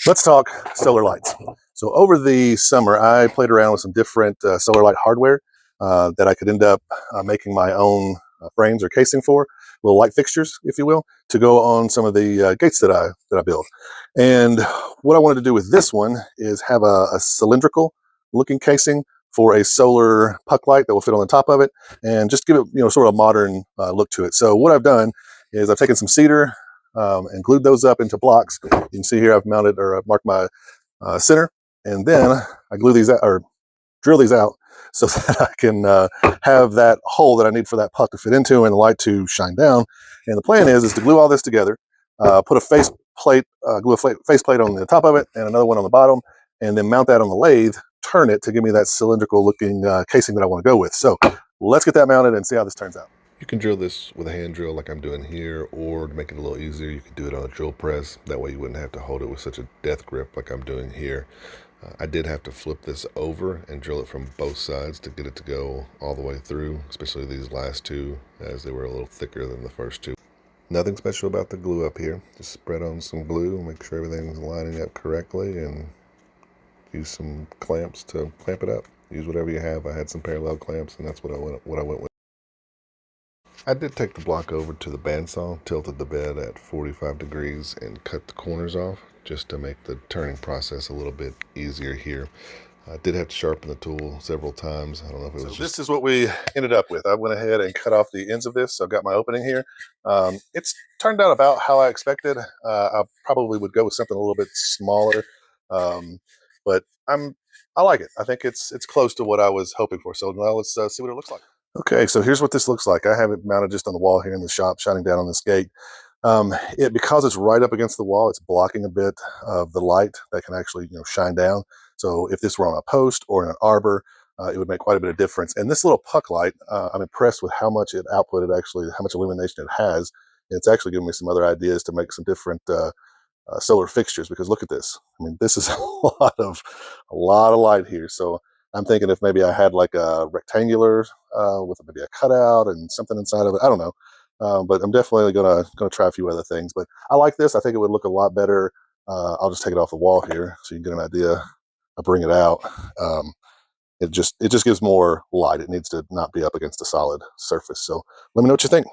Let's talk solar lights. So over the summer, I played around with some different solar light hardware that I could end up making my own frames or casing for, little light fixtures, if you will, to go on some of the gates that I build. And what I wanted to do with this one is have a cylindrical looking casing for a solar puck light that will fit on the top of it, and just give it sort of a modern look to it. So what I've done is I've taken some cedar and glued those up into blocks. You can see here I've mounted or I've marked my center, and then I glue these out or drill these out so that I can have that hole that I need for that puck to fit into and the light to shine down. And the plan is to glue all this together, put a face plate, glue a face plate on the top of it and another one on the bottom, and then mount that on the lathe, turn it to give me that cylindrical looking casing that I want to go with. So let's get that mounted and see how this turns out. You can drill this with a hand drill like I'm doing here, or to make it a little easier, you could do it on a drill press. That way you wouldn't have to hold it with such a death grip like I'm doing here. I did have to flip this over and drill it from both sides to get it to go all the way through, especially these last two, as they were a little thicker than the first two. Nothing special about the glue up here. Just spread on some glue, make sure everything's lining up correctly, and use some clamps to clamp it up. Use whatever you have. I had some parallel clamps, and that's what I went with. I did take the block over to the bandsaw, tilted the bed at 45 degrees, and cut the corners off just to make the turning process a little bit easier here. I did have to sharpen the tool several times. I don't know if it was just... This is what we ended up with. I went ahead and cut off the ends of this. So I've got my opening here. It's turned out about how I expected. I probably would go with something a little bit smaller, um, but I like it. I think it's close to what I was hoping for. So now let's see what it looks like. Okay, so here's what this looks like. I have it mounted just on the wall here in the shop, shining down on this gate. Because it's right up against the wall, it's blocking a bit of the light that can actually shine down. So if this were on a post or in an arbor, it would make quite a bit of difference. And this little puck light, I'm impressed with how much it outputted, actually, how much illumination it has. And it's actually giving me some other ideas to make some different solar fixtures, because look at this. I mean, this is a lot of light here. So I'm thinking if maybe I had like a rectangular with maybe a cutout and something inside of it. I don't know, but I'm definitely gonna try a few other things. But I like this. I think it would look a lot better. I'll just take it off the wall here so you can get an idea. I'll bring it out. Um, it just gives more light. It needs to not be up against a solid surface. So let me know what you think.